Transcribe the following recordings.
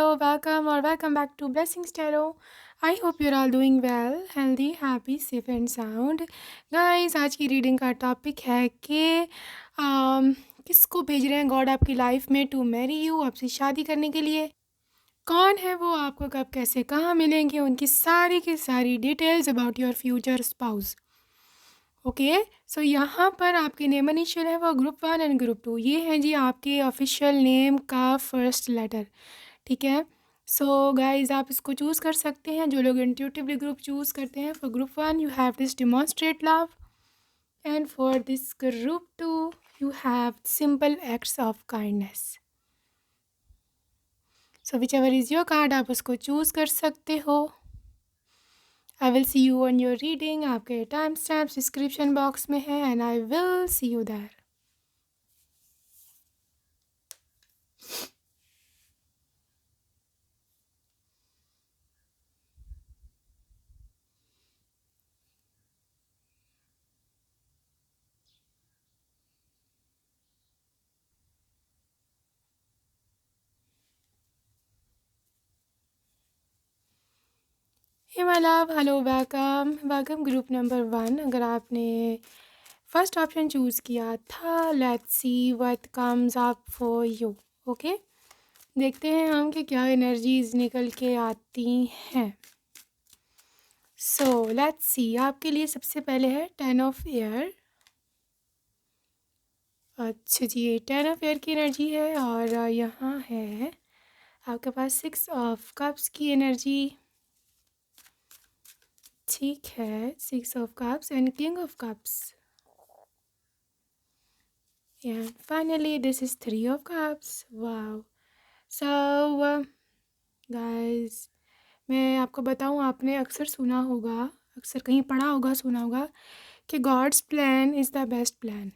hello, welcome or welcome back to Blessings Tarot. I hope you're all doing well, healthy, happy, safe and sound. Guys, आज की reading का topic है कि किसको भेज रहे हैं गॉड आपकी लाइफ में टू मैरी यू, आपसे शादी करने के लिए। कौन है वो, आपको कब कैसे कहाँ मिलेंगे, उनकी सारी की सारी details about your future spouse. Okay, so यहाँ पर आपके नेम इनिशियल है वो ग्रुप 1 एंड ग्रुप 2। ये है जी आपके ऑफिशियल नेम का फर्स्ट लेटर। ठीक है, सो गाइज आप इसको चूज़ कर सकते हैं। जो लोग इंट्यूटिवली ग्रुप चूज़ करते हैं, for group 1 you have this demonstrate love and for this group 2 you have simple acts of kindness. So whichever is your card, आप उसको चूज़ कर सकते हो। I will see you on your reading. आपके time stamps description box में है and I will see you there. Hey my love, hello, welcome welcome group number 1। अगर आपने फर्स्ट ऑप्शन चूज़ किया था, let's see what comes up for you. Okay, देखते हैं हम कि क्या एनर्जीज निकल के आती हैं। सो लेट्स सी, आपके लिए सबसे पहले है 10 ऑफ एयर। अच्छा जी, ये 10 ऑफ एयर की एनर्जी है और यहाँ है आपके पास 6 ऑफ कप्स की एनर्जी। ठीक है, 6 of cups and king of cups and finally this is 3 of cups. Wow, so guys, मैं आपको बताऊं, आपने अक्सर सुना होगा, अक्सर कहीं पढ़ा होगा, सुना होगा कि God's plan is the best plan.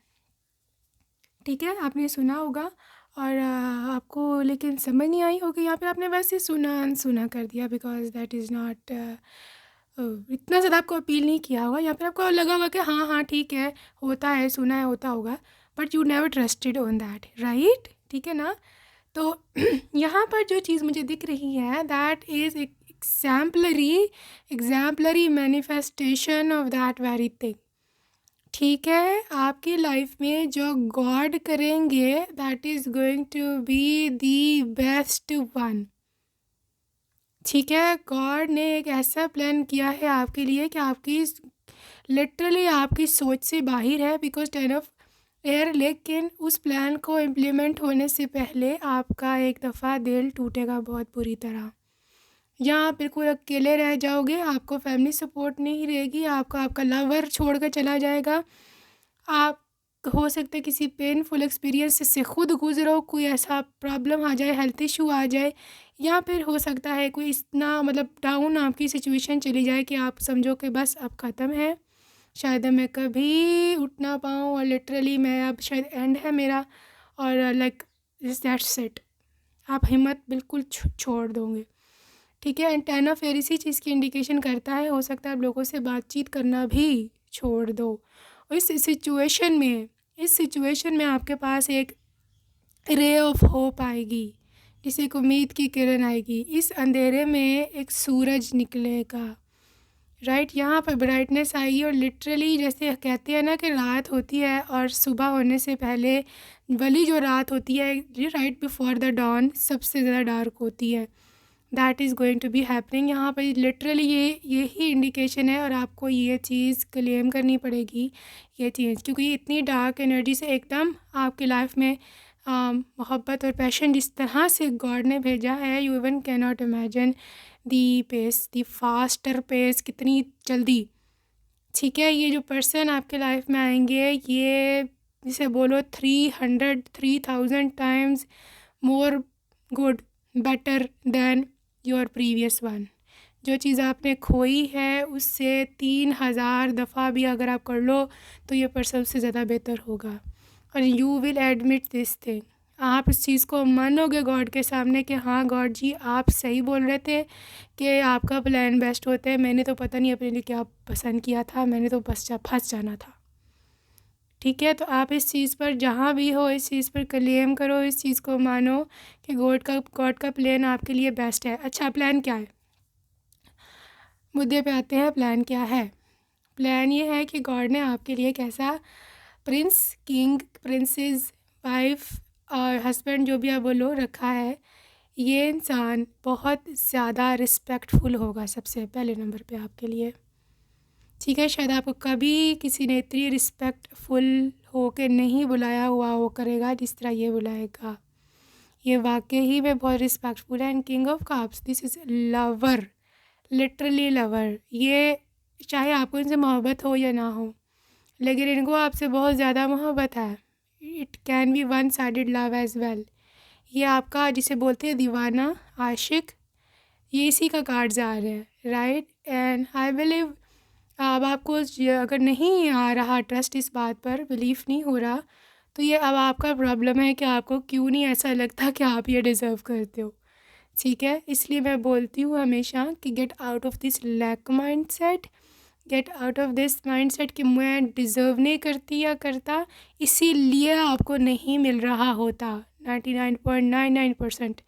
ठीक है, आपने सुना होगा और आपको लेकिन समझ नहीं आई होगी। यहाँ पर आपने वैसे सुना अनसुना कर दिया, बिकॉज दैट इज़ नॉट इतना ज़्यादा आपको अपील नहीं किया होगा। यहाँ पर आपको लगा होगा कि हाँ हाँ ठीक है, होता है, सुना है, होता होगा, but you never trusted on that, right? ठीक है ना? तो यहाँ पर जो चीज़ मुझे दिख रही है, that is exemplary manifestation of that very thing. ठीक है, आपकी लाइफ में जो गॉड करेंगे, that is going to be the best one. ठीक है, गॉड ने एक ऐसा प्लान किया है आपके लिए कि आपकी लिटरली आपकी सोच से बाहर है, बिकॉज 10 ऑफ एयर। लेकिन उस प्लान को इम्प्लीमेंट होने से पहले आपका एक दफ़ा दिल टूटेगा बहुत बुरी तरह। यहाँ आप बिल्कुल अकेले रह जाओगे, आपको फैमिली सपोर्ट नहीं रहेगी, आपका लवर छोड़ कर चला जाएगा। आप हो सकता है किसी पेनफुल एक्सपीरियंस से खुद गुजरो, कोई ऐसा प्रॉब्लम आ जाए, हेल्थ इशू आ जाए, या फिर हो सकता है कोई इतना मतलब डाउन आपकी सिचुएशन चली जाए कि आप समझो कि बस अब ख़त्म है, शायद मैं कभी उठ ना पाऊँ और लिटरली मैं अब शायद एंड है मेरा, और लाइक दैट्स इट, आप हिम्मत बिल्कुल छोड़ दोगे। ठीक है, एंड 10 ऑफ एयर इसी चीज़ की इंडिकेशन करता है। हो सकता है आप लोगों से बातचीत करना भी छोड़ दो। और इस सिचुएशन में आपके पास एक रे ऑफ होप आएगी, जिसे एक उम्मीद की किरण आएगी। इस अंधेरे में एक सूरज निकलेगा, राइट? यहाँ पर ब्राइटनेस आएगी और लिटरली जैसे कहते हैं ना कि रात होती है और सुबह होने से पहले वाली जो रात होती है, राइट बिफोर द डॉन, सबसे ज़्यादा डार्क होती है। That is going to be happening. यहाँ पर लिटरली यही इंडिकेशन है और आपको ये चीज़ क्लेम करनी पड़ेगी, ये चीज़, क्योंकि ये इतनी डार्क एनर्जी से एकदम आपकी लाइफ में मोहब्बत और पैशन जिस तरह से गॉड ने भेजा है, you even can not imagine the pace, the faster pace, कितनी जल्दी। ठीक है, ये जो पर्सन आपके लाइफ में आएंगे, ये जिसे बोलो 300-3000 times more good, better than your previous one. जो चीज़ आपने खोई है उससे 3000 दफ़ा भी अगर आप कर लो तो ये पर्सन उससे ज़्यादा बेहतर होगा। और you will admit this thing, आप इस चीज़ को मानोगे गॉड के सामने कि हाँ गॉड जी, आप सही बोल रहे थे कि आपका प्लान बेस्ट होता है। मैंने तो पता नहीं अपने लिए क्या पसंद किया था, मैंने तो बस फंस जाना था। ठीक है, तो आप इस चीज़ पर जहाँ भी हो इस चीज़ पर क्लेम करो, इस चीज़ को मानो कि गॉड का प्लान आपके लिए बेस्ट है। अच्छा, प्लान क्या है? मुद्दे पे आते हैं, प्लान क्या है? प्लान ये है कि गॉड ने आपके लिए कैसा प्रिंस, किंग, प्रिंसेस, वाइफ और हस्बैंड जो भी आप बोलो रखा है। ये इंसान बहुत ज़्यादा रिस्पेक्टफुल होगा सबसे पहले नंबर पे आपके लिए। ठीक है, शायद आपको कभी किसी ने इतनी रिस्पेक्टफुल हो के नहीं बुलाया हुआ वो करेगा जिस तरह ये बुलाएगा। ये वाकई ही में बहुत रिस्पेक्टफुल है। And king of cups, this is lover, literally lover. ये चाहे आपको इनसे मोहब्बत हो या ना हो, लेकिन इनको आपसे बहुत ज़्यादा मोहब्बत है। It can be one sided love as well. ये आपका जिसे बोलते हैं दीवाना, आशिक, ये इसी का कार्ड्स आ रहे हैं, राइट। एंड आई बिलीव अब आपको अगर नहीं आ रहा ट्रस्ट, इस बात पर बिलीफ नहीं हो रहा, तो ये अब आपका प्रॉब्लम है कि आपको क्यों नहीं ऐसा लगता कि आप ये डिज़र्व करते हो। ठीक है, इसलिए मैं बोलती हूँ हमेशा कि get out of this lack mindset, get out of this mindset कि मैं डिज़र्व नहीं करती या करता, इसीलिए आपको नहीं मिल रहा होता। 99.99%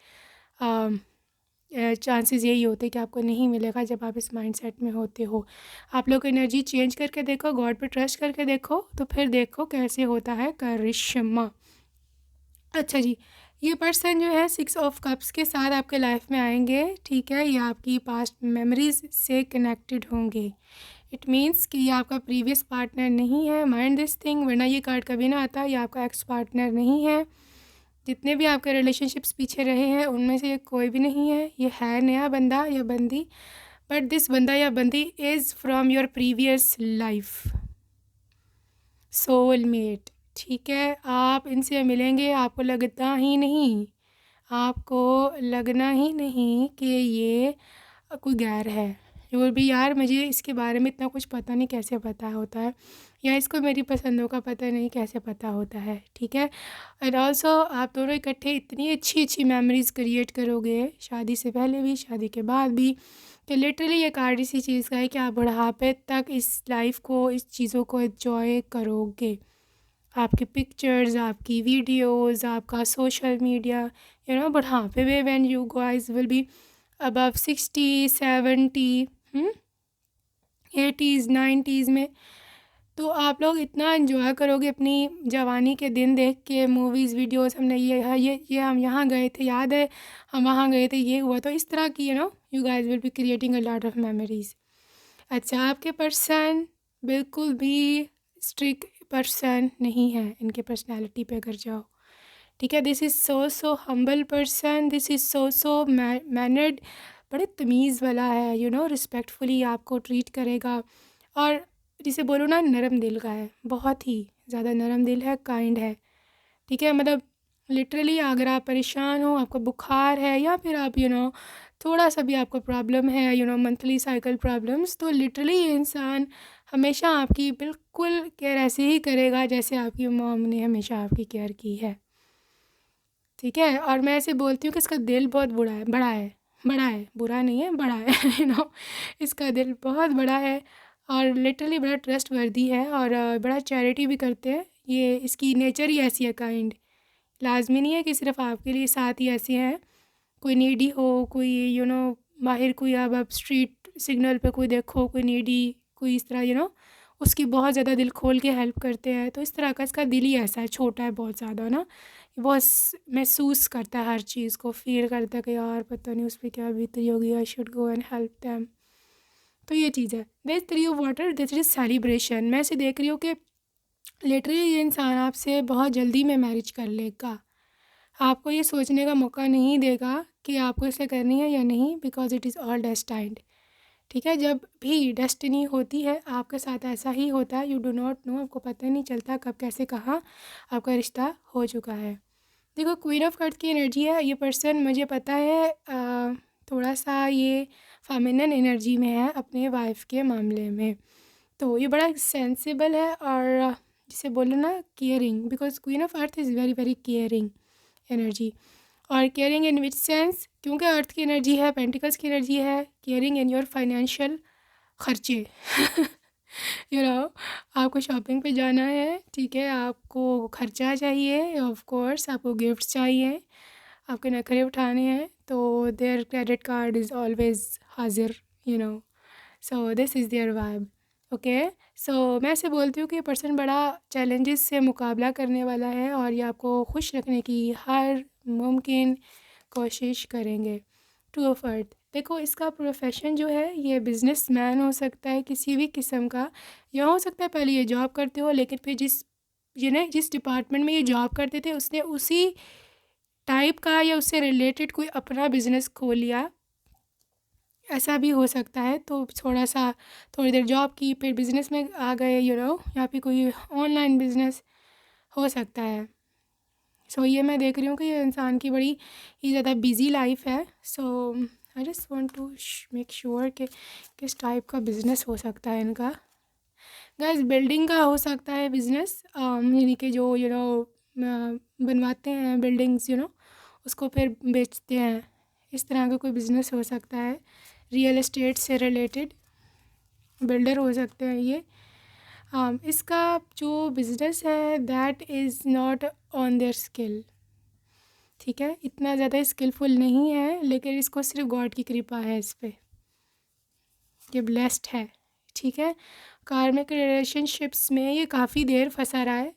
चांसेस यही होते कि आपको नहीं मिलेगा जब आप इस माइंडसेट में होते हो। आप लोग एनर्जी चेंज करके देखो, गॉड पे ट्रस्ट करके देखो, तो फिर देखो कैसे होता है करिश्मा। अच्छा जी, ये पर्सन जो है 6 ऑफ कप्स के साथ आपके लाइफ में आएंगे। ठीक है, ये आपकी पास्ट मेमोरीज से कनेक्टेड होंगे। इट मीन्स कि ये आपका प्रीवियस पार्टनर नहीं है, माइंड दिस थिंग, वरना ये कार्ड कभी ना आता। ये आपका एक्स पार्टनर नहीं है। जितने भी आपके रिलेशनशिप्स पीछे रहे हैं उनमें से ये कोई भी नहीं है। ये है नया बंदा या बंदी, बट दिस बंदा या बंदी is from your previous life, soulmate. ठीक है, आप इनसे मिलेंगे, आपको लगता ही नहीं, आपको लगना ही नहीं कि ये कोई गैर है। और भी यार मुझे इसके बारे में इतना कुछ पता नहीं, कैसे पता होता है, या इसको मेरी पसंदों का पता नहीं, कैसे पता होता है। ठीक है, एंड ऑल्सो आप दोनों इकट्ठे इतनी अच्छी अच्छी मेमोरीज़ क्रिएट करोगे, शादी से पहले भी शादी के बाद भी, कि लिटरली ये कार्ड इसी चीज़ का है कि आप बुढ़ापे तक इस लाइफ को, इस चीज़ों को एंजॉय करोगे। आपकी पिक्चर्स, आपकी वीडियोस, आपका सोशल मीडिया, बुढ़ापे में when you guys will be above 60, 70, 80s, 90s में, तो आप लोग इतना एंजॉय करोगे अपनी जवानी के दिन देख के। मूवीज़, वीडियोस, हमने ये हम यहाँ गए थे, याद है हम वहाँ गए थे, ये हुआ। तो इस तरह की you guys will be creating a lot of memories. अच्छा, आपके पर्सन बिल्कुल भी स्ट्रिक्ट पर्सन नहीं है। इनके पर्सनालिटी पे अगर जाओ, ठीक है, this is so humble person, this is so mannered, बड़े तमीज़ वाला है, रिस्पेक्टफुली आपको ट्रीट करेगा। और जिसे बोलो ना, नरम दिल का है, बहुत ही ज़्यादा नरम दिल है, काइंड है। ठीक है, मतलब लिटरली अगर आप परेशान हो, आपको बुखार है, या फिर आप थोड़ा सा भी आपको प्रॉब्लम है, मंथली साइकिल प्रॉब्लम्स, तो लिटरली ये इंसान हमेशा आपकी बिल्कुल केयर ऐसे ही करेगा जैसे आपकी मॉम ने हमेशा आपकी केयर की है। ठीक है, और मैं ऐसे बोलती हूँ कि इसका दिल बहुत बड़ा है, बुरा नहीं है, बड़ा है। इसका दिल बहुत बड़ा है और लिटरली बड़ा ट्रस्ट वर्दी है, और बड़ा चैरिटी भी करते हैं। ये इसकी नेचर ही ऐसी है, काइंड। लाजमी नहीं है कि सिर्फ आपके लिए साथ ही ऐसे हैं। कोई नीडी हो, कोई बाहर कोई, अब स्ट्रीट सिग्नल पे कोई देखो, कोई नीडी, कोई इस तरह उसकी बहुत ज़्यादा दिल खोल के हेल्प करते हैं। तो इस तरह का इसका दिल ही ऐसा है, छोटा है बहुत ज़्यादा ना, बहुत महसूस करता है, हर चीज़ को फील करता है कि यार पता नहीं उस पर क्या बीती होगी, I should go and help them. तो ये चीज़ है। This 3 of water, this is celebration. मैं ऐसे देख रही हूँ कि लिटरली ये इंसान आपसे बहुत जल्दी में मैरिज कर लेगा। आपको ये सोचने का मौका नहीं देगा कि आपको इसे करनी है या नहीं, because it is all destined. ठीक है, जब भी डेस्टिनी होती है आपके साथ ऐसा ही होता है। यू डू नॉट नो, आपको पता नहीं चलता कब कैसे कहाँ आपका रिश्ता हो चुका है। देखो, क्वीन ऑफ कर्थ की एनर्जी है। ये पर्सन मुझे पता है थोड़ा सा ये फेमिनिन एनर्जी में है अपने वाइफ के मामले में। तो ये बड़ा सेंसिबल है, और जिसे बोलो ना caring, because queen of earth is very very caring energy. और केयरिंग इन विच सेंस, क्योंकि अर्थ की एनर्जी है, पेंटिकल्स की एनर्जी है, केयरिंग इन योर फाइनेंशियल खर्चे। आपको शॉपिंग पे जाना है, ठीक है, आपको खर्चा चाहिए, ऑफ कोर्स आपको गिफ्ट्स चाहिए, आपके नखरे उठाने हैं, तो their credit card is always हाजिर, you know so this is their vibe. Okay, so मैं ऐसे बोलती हूँ कि ये पर्सन बड़ा चैलेंजेस से मुकाबला करने वाला है और ये आपको खुश रखने की हर मुमकिन कोशिश करेंगे टू अफर्ट। देखो, इसका प्रोफेशन जो है ये बिजनेसमैन हो सकता है किसी भी किस्म का, या हो सकता है पहले ये जॉब करते हो लेकिन फिर जिस डिपार्टमेंट में ये जॉब करते थे उसने उसी टाइप का या उससे रिलेटेड कोई अपना बिजनेस खोल लिया, ऐसा भी हो सकता है। तो थोड़ी देर जॉब की, फिर बिज़नेस में आ गए, या फिर कोई ऑनलाइन बिज़नेस हो सकता है। सो ये मैं देख रही हूँ कि ये इंसान की बड़ी ही ज़्यादा बिज़ी लाइफ है। So I just want to make sure कि किस टाइप का बिज़नेस हो सकता है इनका। गाइस, बिल्डिंग का हो सकता है बिज़नेस, यानी कि जो बनवाते हैं बिल्डिंग्स, उसको फिर बेचते हैं, इस तरह का कोई बिज़नेस हो सकता है। रियल एस्टेट से रिलेटेड बिल्डर हो सकते हैं ये। इसका जो बिज़नेस है that is not on their skill, ठीक है, इतना ज़्यादा स्किलफुल नहीं है, लेकिन इसको सिर्फ गॉड की कृपा है इस पर, ये ब्लेस्ड है, ठीक है। कार्मिक रिलेशनशिप्स में ये काफ़ी देर फंसा रहा है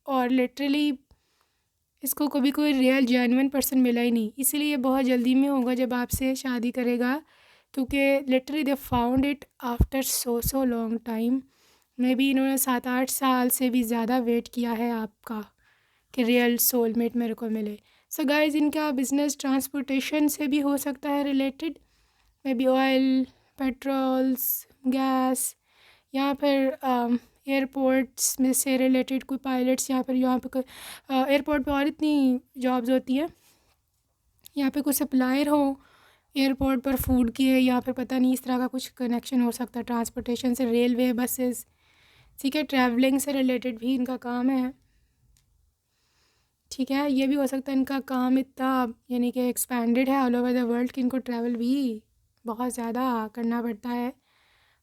और लिटरली इसको कभी कोई रियल जेन्युइन पर्सन मिला ही नहीं, इसीलिए ये बहुत जल्दी में होगा जब आपसे शादी करेगा, क्योंकि literally they found it after so long time. May be इन्होंने 7-8 साल से भी ज़्यादा वेट किया है आपका कि रियल सोलमेट मेरे को मिले। सो गाइज, इनका बिज़नेस ट्रांसपोर्टेशन से भी हो सकता है related, may be oil, patrols, gas, या फिर एयरपोर्ट्स में से रिलेटेड कोई पायलट्स, यहाँ पे कोई एयरपोर्ट पे और इतनी जॉब्स होती हैं, यहाँ पे कोई सप्लायर हो एयरपोर्ट पर फूड की है, या फिर पता नहीं, इस तरह का कुछ कनेक्शन हो सकता है ट्रांसपोर्टेशन से, रेलवे, बसेस, ठीक है। ट्रैवलिंग से रिलेटेड भी इनका काम है, ठीक है। ये भी हो सकता है इनका काम इतना यानी कि एक्सपैंडेड है ऑल ओवर द वर्ल्ड कि इनको ट्रैवल भी बहुत ज़्यादा करना पड़ता है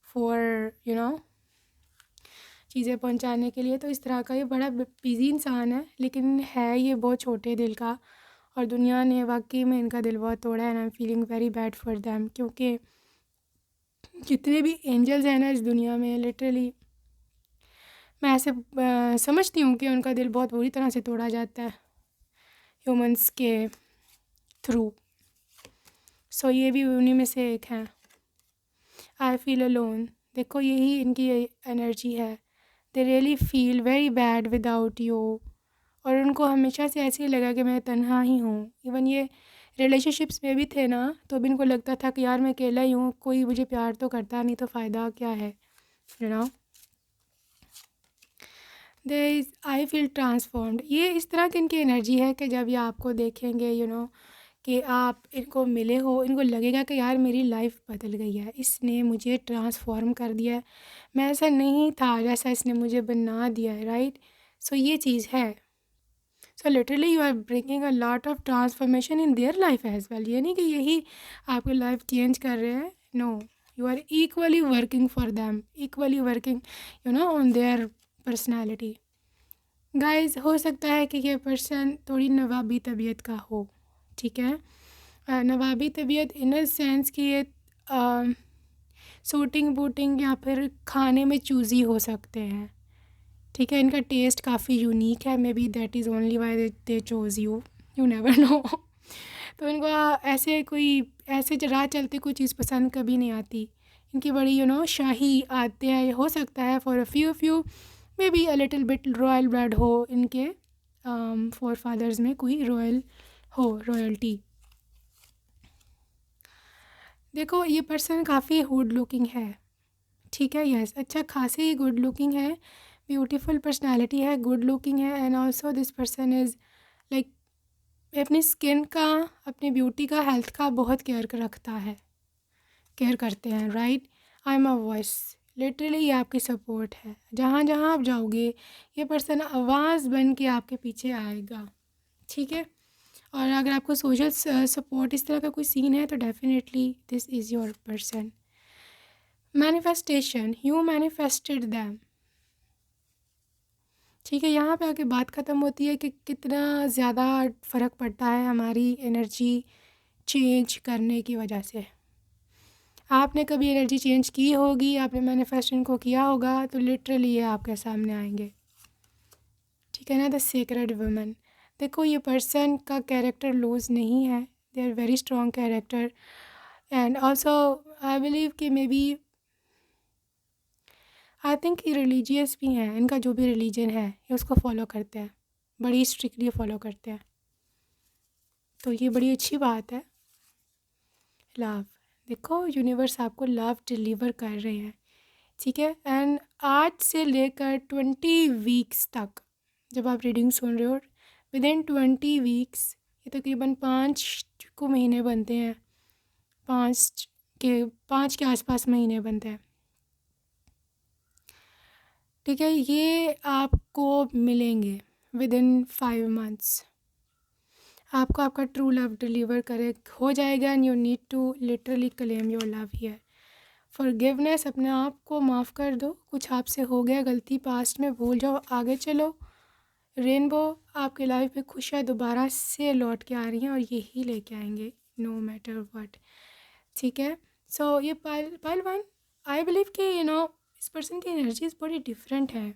फॉर चीज़ें पहुंचाने के लिए। तो इस तरह का ये बड़ा बिज़ी इंसान है, लेकिन है ये बहुत छोटे दिल का, और दुनिया ने वाकई में इनका दिल बहुत तोड़ा है। And I am feeling very bad for them, क्योंकि जितने भी एंजल्स हैं ना इस दुनिया में, लिटरली मैं ऐसे समझती हूँ कि उनका दिल बहुत बुरी तरह से तोड़ा जाता है ह्यूमंस के थ्रू। सो ये भी उन्हीं में से एक हैं। आई फील अलोन, देखो यही इनकी एनर्जी है, they really feel very bad without you, और उनको हमेशा से ऐसे ही लगा कि मैं तन्हा ही हूँ। इवन ये रिलेशनशिप्स में भी थे ना, तो भी इनको लगता था कि यार मैं अकेला ही हूँ, कोई मुझे प्यार तो करता नहीं, तो फ़ायदा क्या है, दे आई फील ट्रांसफॉर्म्ड। ये इस तरह की इनकी एनर्जी है कि जब ये आपको देखेंगे, कि आप इनको मिले हो, इनको लगेगा कि यार मेरी लाइफ बदल गई है, इसने मुझे ट्रांसफॉर्म कर दिया है, मैं ऐसा नहीं था जैसा इसने मुझे बना दिया है, राइट। सो ये चीज़ है। So literally you are bringing a lot of transformation in their life as well, ये नहीं कि यही आपकी लाइफ चेंज कर रहे हैं, no, you are equally working for them, equally working on their personality. Guys, हो सकता है कि ये पर्सन थोड़ी नवाबी तबीयत का हो, ठीक है। नवाबी तबीयत इन अ सेंस कि ये सूटिंग बूटिंग या फिर खाने में चूज़ी हो सकते हैं, ठीक है। इनका टेस्ट काफ़ी यूनिक है, may be that is only why they chose you, you never know. तो इनको ऐसे राह चलते कोई चीज़ पसंद कभी नहीं आती, इनकी बड़ी शाही आते हैं। हो सकता है for a few may be a little bit royal blood हो इनके, फोर फादर्स में कोई रॉयल्टी। देखो, ये पर्सन काफ़ी गुड लुकिंग है, ठीक है, यस, अच्छा खासी ही गुड लुकिंग है, ब्यूटीफुल पर्सनालिटी है, गुड लुकिंग है, and also this person is like अपनी स्किन का, अपनी ब्यूटी का, हेल्थ का बहुत केयर करते हैं, right. I am a voice, literally ये आपकी सपोर्ट है, जहाँ जहाँ आप जाओगे ये पर्सन आवाज़ बन के आपके पीछे आएगा, ठीक है। और अगर आपको सोशल सपोर्ट इस तरह का कोई सीन है तो definitely this is your person. Manifestation, you manifested them. ठीक है, यहाँ पे आके बात ख़त्म होती है कि कितना ज़्यादा फ़र्क पड़ता है हमारी एनर्जी चेंज करने की वजह से। आपने कभी एनर्जी चेंज की होगी, आपने मैनिफेस्टेशन को किया होगा, तो लिटरली ये आपके सामने आएंगे। ठीक है ना। द सीक्रेट वुमन, देखो ये पर्सन का कैरेक्टर लूज़ नहीं है, they are very strong character. And also I believe कि मे बी आई थिंक ये रिलीजियस भी हैं, इनका जो भी रिलीजन है ये उसको फॉलो करते हैं, बड़ी स्ट्रिक्टली फॉलो करते हैं, तो ये बड़ी अच्छी बात है। लव, देखो यूनिवर्स आपको लव डिलीवर कर रहे हैं। ठीक है। एंड आज से लेकर 20 वीक्स तक जब आप रीडिंग सुन रहे हो, विद इन 20 वीक्स, ये तकरीबन 5 महीने बनते हैं, 5 के आसपास महीने बनते हैं। ठीक है, ये आपको मिलेंगे विद इन 5 मंथ्स। आपको आपका ट्रू लव डिलीवर करे हो जाएगा। And you need to literally claim your love here. Forgiveness, अपने आप को माफ़ कर दो, कुछ आपसे हो गया गलती पास्ट में, भूल जाओ, आगे चलो। रेनबो, आपकी लाइफ में खुशियाँ दोबारा से लौट के आ रही हैं और यही लेके आएंगे नो मैटर व्हाट। ठीक है। सो ये पाइल वन, आई बिलीव कि इस पर्सन की एनर्जीज बड़ी डिफरेंट है।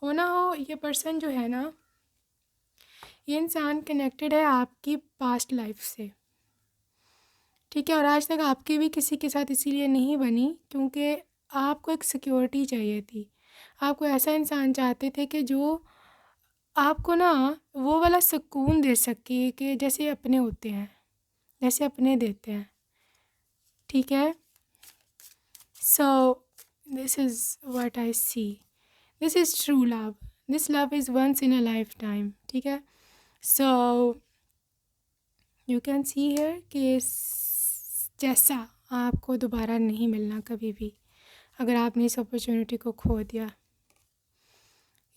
हो ना हो, ये पर्सन जो है ना, ये इंसान कनेक्टेड है आपकी पास्ट लाइफ से। ठीक है। और आज तक आपकी भी किसी के साथ इसीलिए नहीं बनी क्योंकि आपको एक सिक्योरिटी चाहिए थी। आपको ऐसा इंसान चाहते थे कि जो आपको ना वो वाला सुकून दे सके कि जैसे अपने होते हैं, जैसे अपने देते हैं। ठीक है। So this is what I see, this is true love, this love is once in a lifetime. ठीक है। So you can see here कि जैसा आपको दोबारा नहीं मिलना कभी भी, अगर आपने इस अपॉर्चुनिटी को खो दिया।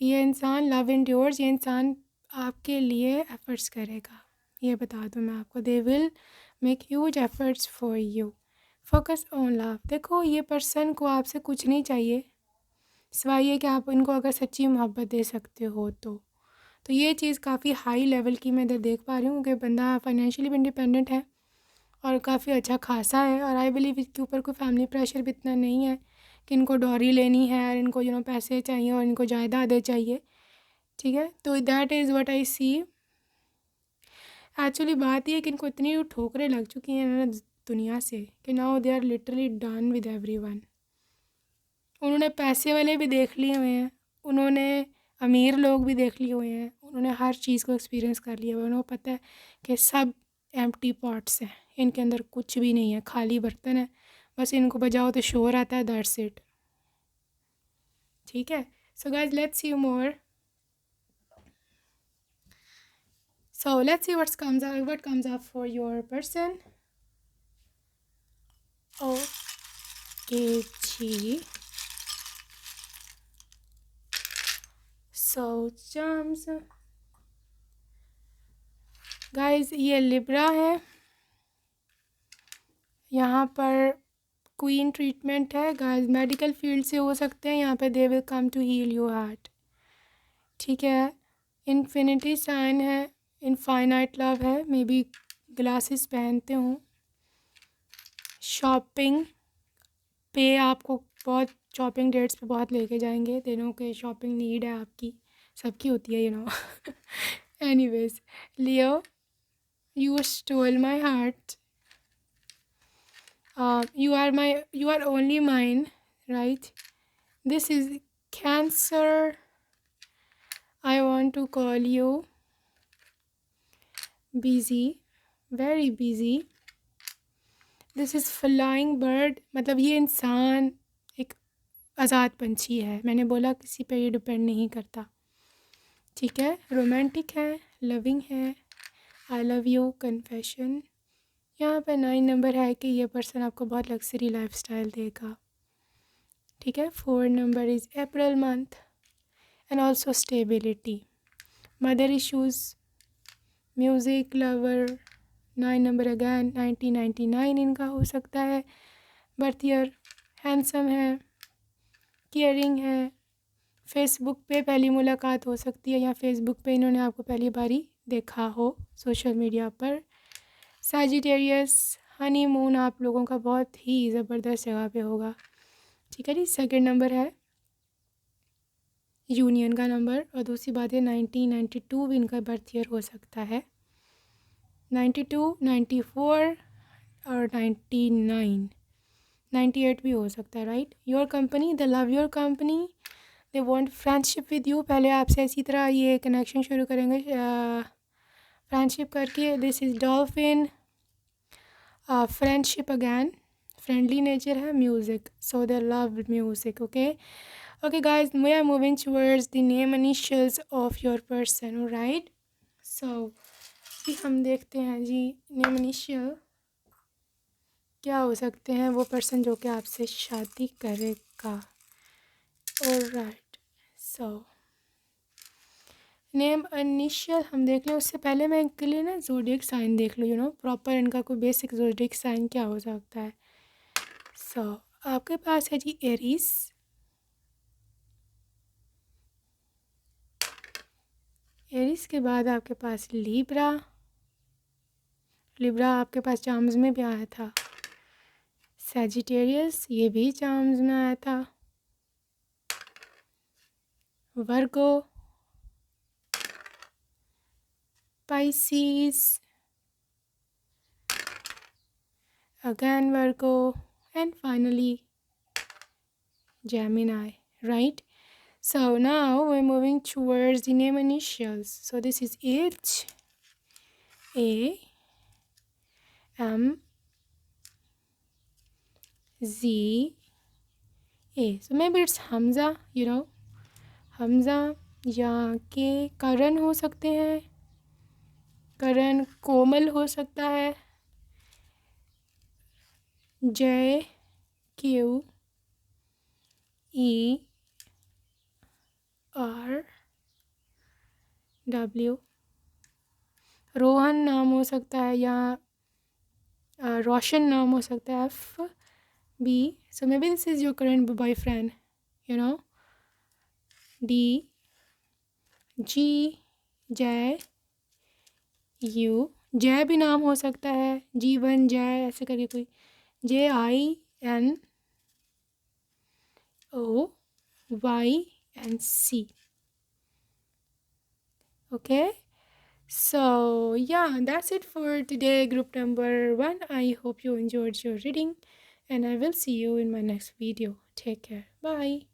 ये इंसान लव एंड्योर्स, ये इंसान आपके लिए एफ़र्ट्स करेगा, ये बता दूँ मैं आपको। They will make huge efforts for you. Focus on love. देखो ये पर्सन को आपसे कुछ नहीं चाहिए सिवाय ये कि आप इनको अगर सच्ची मोहब्बत दे सकते हो तो ये चीज़ काफ़ी हाई लेवल की मैं इधर देख पा रही हूँ कि बंदा फाइनेंशियली भी इंडिपेंडेंट है और काफ़ी अच्छा खासा है। और आई बिलीव इसके ऊपर कोई फैमिली प्रेशर भी इतना नहीं है कि इनको डॉरी लेनी है और इनको पैसे चाहिए और इनको जायदादें चाहिए। ठीक है। तो that is what I see. Actually बात ये है कि इनको इतनी ठोकरें लग चुकी हैं ना दुनिया से कि now they are literally done with everyone. उन्होंने पैसे वाले भी देख लिए हुए हैं, उन्होंने अमीर लोग भी देख लिए हुए हैं, उन्होंने हर चीज़ को एक्सपीरियंस कर लिया हुआ है। उन्हें पता है कि सब एम्प्टी पॉट्स हैं, इनके अंदर कुछ भी नहीं है, खाली बर्तन है, बस इनको बजाओ तो शोर आता है, दैट्स इट। ठीक है। So guys let's see more. So let's see what comes up for your person. Okay जी। So charms guys, ये लिब्रा है, यहाँ पर क्वीन ट्रीटमेंट है गाइस, मेडिकल फील्ड से हो सकते हैं यहाँ पे। They will come to heal your heart. ठीक है। इन्फिनिटी साइन है, इनफाइनाइट लव है, मे बी ग्लासेस पहनते हों। शॉपिंग पे आपको बहुत, शॉपिंग डेट्स पे बहुत लेके जाएंगे, दिनों के शॉपिंग नीड है आपकी, सबकी होती है anyways, Leo, you stole my heart. You are only mine, right? This is Cancer. I want to call you busy, very busy. This is flying bird, मतलब ये इंसान एक आज़ाद पंछी है, मैंने बोला किसी पे ये डिपेंड नहीं करता। ठीक है। रोमांटिक है, लविंग है, आई लव यू कन्फेशन। यहाँ पे 9 नंबर है कि ये पर्सन आपको बहुत लग्जरी लाइफस्टाइल देगा। ठीक है। 4 number is April month and also stability, mother issues, music lover. 9 number again 1999 इनका हो सकता है बर्थ ईयर। हैंडसम है, केयरिंग है, फेसबुक पे पहली मुलाकात हो सकती है या फेसबुक पे इन्होंने आपको पहली बारी देखा हो सोशल मीडिया पर। सैजिटेरियस, हनीमून आप लोगों का बहुत ही ज़बरदस्त जगह पे होगा। ठीक है जी। सेकंड नंबर है यूनियन का नंबर, और दूसरी बात है 1992 भी इनका बर्थ ईयर हो सकता है। 92, 94 और 99, 98 भी हो सकता है, right. Your company, they love your company, they want friendship with you. पहले आपसे इसी तरह ये कनेक्शन शुरू करेंगे फ्रेंडशिप करके। This is dolphin, friendship again, friendly nature है, music, so they love music. Okay guys, we are moving towards the name initials of your person, right? So भी हम देखते हैं जी नेम इनिशियल क्या हो सकते हैं वो पर्सन जो कि आपसे शादी करेगा। ऑलराइट, सो नेम इनिशियल हम देख लें उससे पहले मैं इनके लिए ना ज़ोडिएक साइन देख लूँ, प्रॉपर इनका कोई बेसिक ज़ोडिएक साइन क्या हो सकता है। सो आपके पास है जी एरीज, एरीज के बाद आपके पास लिब्रा, लिब्रा आपके पास चार्म्स में भी आया था। सैजिटेरियस, ये भी चार्म्स में आया था। Virgo, Pisces, again Virgo, and finally Gemini, right? So now we're moving towards the name initials. So this is H, A, M, Z, A. So maybe it's Hamza, Hamza या के करण हो सकते हैं, करण, कोमल हो सकता है, J, Q, E, R, W, Rohan नाम हो सकता है या रोशन नाम हो सकता है, F, B. So maybe this is your current boyfriend, D, G, J, U, जय भी नाम हो सकता है, G1 जय ऐसे करके कोई, JIN O Y and C. Okay, so yeah, that's it for today, group number 1. I hope you enjoyed your reading and I will see you in my next video. Take care. Bye.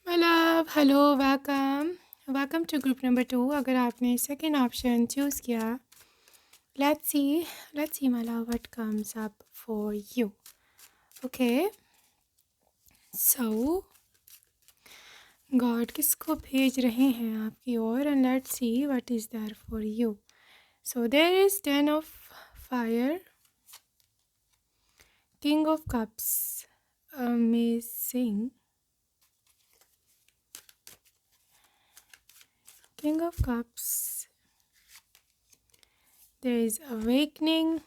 My love, hello, welcome to group number 2. अगर आपने second option choose किया, let's see my love what comes up for you. Okay, so God किसको भेज रहे हैं आपकी ओर, and let's see what is there for you. So there is 10 of fire, King of Cups, amazing, King of Cups, there is awakening,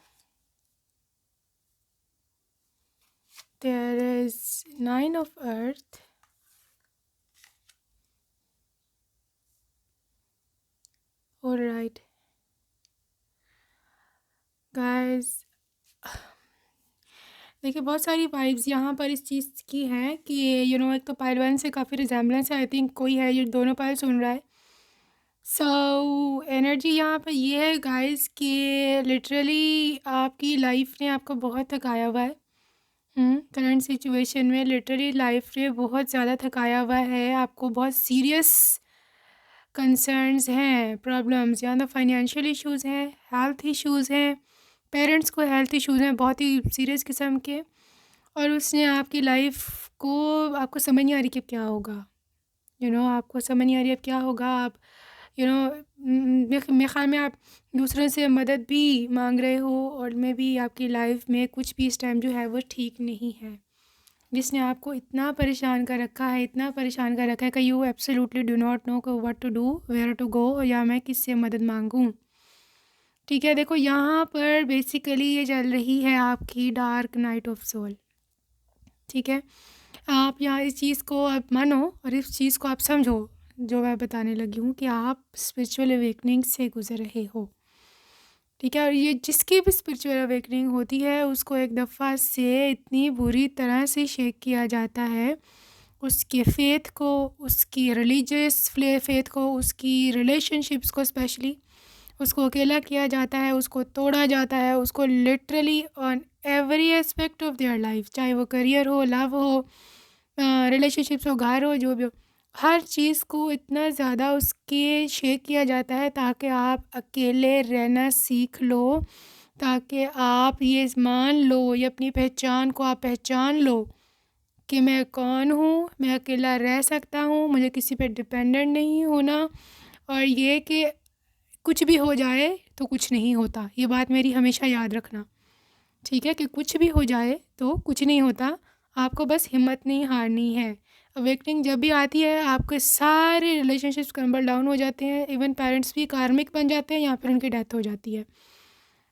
there is 9 of earth, alright guys, देखिए बहुत सारी vibes यहाँ पर इस चीज़ की हैं कि एक तो पाइल 1 से काफ़ी रिजेम्बलेंस है, आई थिंक कोई है ये दोनों पाइल सुन रहा है। सो एनर्जी यहाँ पर ये है गाइस कि लिटरली आपकी लाइफ ने आपको बहुत थकाया हुआ है। करंट सिचुएशन में लिटरली लाइफ ने बहुत ज़्यादा थकाया हुआ है आपको, बहुत सीरियस कंसर्न्स हैं, प्रॉब्लम्स, या तो फाइनेंशियल इश्यूज़ हैं, हेल्थ इश्यूज़ हैं, पेरेंट्स को हेल्थ इश्यूज़ हैं बहुत ही सीरियस किस्म के, और उसने आपकी लाइफ को, आपको समझ नहीं आ रही कि क्या होगा, आपको समझ नहीं आ रही अब क्या होगा। आप मेरे ख़्याल में आप दूसरों से मदद भी मांग रहे हो, और मे भी आपकी लाइफ में कुछ भी इस टाइम जो है वो ठीक नहीं है, जिसने आपको इतना परेशान कर रखा है, इतना परेशान कर रखा है कि you absolutely do not know what to do, where to go, या मैं किससे मदद मांगूं। ठीक है, देखो यहाँ पर बेसिकली ये चल रही है आपकी डार्क नाइट ऑफ सोल। ठीक है, आप यहाँ इस चीज़ को आप मानो और इस चीज़ को आप समझो जो मैं बताने लगी हूँ कि आप स्पिरिचुअल अवेकनिंग से गुजर रहे हो। ठीक है, और ये जिसकी भी स्पिरिचुअल अवेकनिंग होती है उसको एक दफ़ा से इतनी बुरी तरह से शेक किया जाता है, उसके फेथ को, उसकी रिलीजियस फेथ को, उसकी रिलेशनशिप्स को स्पेशली उसको अकेला किया जाता है, उसको तोड़ा जाता है, उसको literally on every aspect of their life, चाहे वो करियर हो, लव हो, रिलेशनशिप्स हो, घर हो, जो भी हो, हर चीज़ को इतना ज़्यादा उसके शेक किया जाता है ताकि आप अकेले रहना सीख लो, ताकि आप ये मान लो, ये अपनी पहचान को आप पहचान लो कि मैं कौन हूँ, मैं अकेला रह सकता हूँ, मुझे किसी पे डिपेंडेंट नहीं होना, और ये कि कुछ भी हो जाए तो कुछ नहीं होता। ये बात मेरी हमेशा याद रखना, ठीक है, कि कुछ भी हो जाए तो कुछ नहीं होता, आपको बस हिम्मत नहीं हारनी है। अवेकनिंग जब भी आती है आपके सारे रिलेशनशिप्स क्रम्बल डाउन हो जाते हैं, इवन पेरेंट्स भी कार्मिक बन जाते हैं या फिर उनकी डेथ हो जाती है।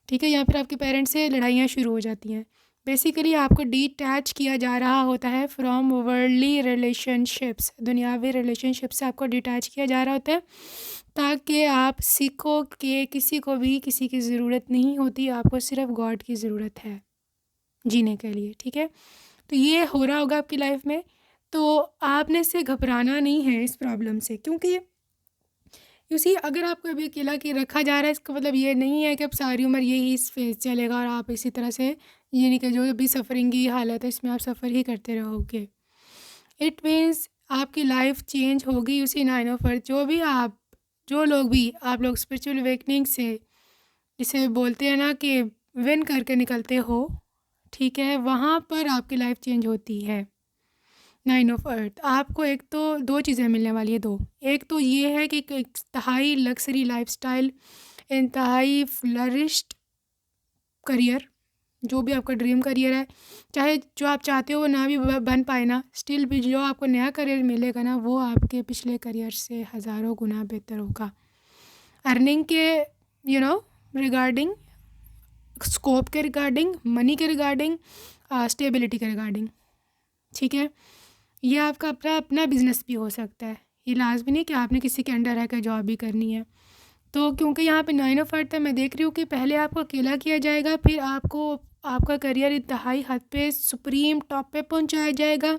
ठीक है, या फिर आपके पेरेंट्स से लड़ाइयाँ शुरू हो जाती हैं। बेसिकली आपको डिटैच किया जा रहा होता है फ्रॉम वर्ल्डली रिलेशनशिप्स, दुनियावी रिलेशनशिप से आपको डिटैच किया जा रहा होता है ताकि आप सीखो कि किसी को भी किसी की ज़रूरत नहीं होती, आपको सिर्फ गॉड की ज़रूरत है जीने के लिए। ठीक है, तो ये हो रहा होगा आपकी लाइफ में, तो आपने से घबराना नहीं है इस प्रॉब्लम से, क्योंकि यूसी अगर आपको अभी अकेला के रखा जा रहा है इसका मतलब ये नहीं है कि अब सारी उम्र यही इस फेज चलेगा और आप इसी तरह से ये नहीं कि जो अभी सफ़रिंग की हालत है इसमें आप सफ़र ही करते रहोगे। इट मीन्स आपकी लाइफ चेंज होगी उसी 9 ऑफ अर्थ। जो लोग भी आप लोग स्पिरिचुअल अवेकनिंग से जिसे बोलते हैं ना कि विन करके निकलते हो, ठीक है, वहाँ पर आपकी लाइफ चेंज होती है। 9 ऑफ अर्थ आपको एक तो दो चीज़ें मिलने वाली है, दो। एक तो ये है कि एक इंतहाई लग्जरी लाइफस्टाइल, इंतहाई फ्लरिश्ड करियर, जो भी आपका ड्रीम करियर है, चाहे जो आप चाहते हो वो ना भी बन पाए ना, स्टिल भी जो आपको नया करियर मिलेगा ना वो आपके पिछले करियर से हज़ारों गुना बेहतर होगा। अर्निंग के रिगार्डिंग, स्कोप के रिगार्डिंग, मनी के रिगार्डिंग, स्टेबिलिटी के रिगार्डिंग। ठीक है, ये आपका अपना अपना बिजनेस भी हो सकता है, ये लाजमी नहीं कि आपने किसी के अंडर रहकर जॉब भी करनी है। तो क्योंकि यहाँ पे 9 ऑफ अर्थ है, मैं देख रही हूँ कि पहले आपको अकेला किया जाएगा, फिर आपको आपका करियर इंतहाई हद पे सुप्रीम टॉप पे पहुँचाया जाएगा,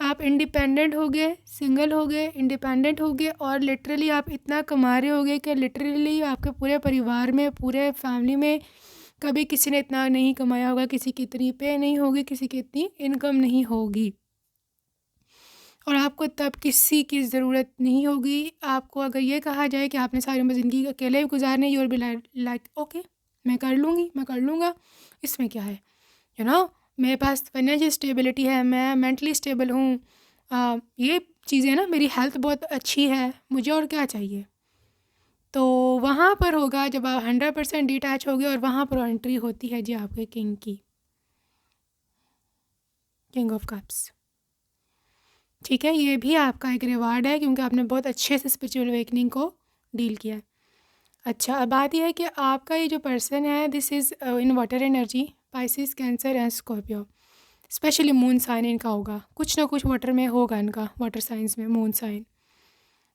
आप इंडिपेंडेंट हो गए, सिंगल हो गए, इंडिपेंडेंट हो गए, और लिटरली आप इतना कमा रहे होगे कि लिटरली आपके पूरे परिवार में, पूरे फैमिली में कभी किसी ने इतना नहीं कमाया होगा, किसी की इतनी पे नहीं होगी, किसी की इतनी इनकम नहीं होगी, और आपको तब किसी की ज़रूरत नहीं होगी। आपको अगर ये कहा जाए कि आपने सारी उम्र ज़िंदगी अकेले गुजारने, you will be like okay, मैं कर लूँगी, मैं कर लूँगा, इसमें क्या है, मेरे पास फाइनेंशियल स्टेबिलिटी है, मैं मेंटली स्टेबल हूँ, ये चीज़ें ना, मेरी हेल्थ बहुत अच्छी है, मुझे और क्या चाहिए। तो वहाँ पर होगा जब आप 100% डिटैच हो गए, और वहाँ पर एंट्री होती है जी आपके किंग की, किंग ऑफ कप्स। ठीक है, ये भी आपका एक रिवार्ड है क्योंकि आपने बहुत अच्छे से स्पिरिचुअल अवेकनिंग को डील किया है। अच्छा, अब बात यह है कि आपका ये जो पर्सन है, this is in water energy, Pisces, Cancer and Scorpio, specially moon sign इनका होगा, कुछ ना कुछ वाटर में होगा इनका, वाटर साइंस में मून साइन।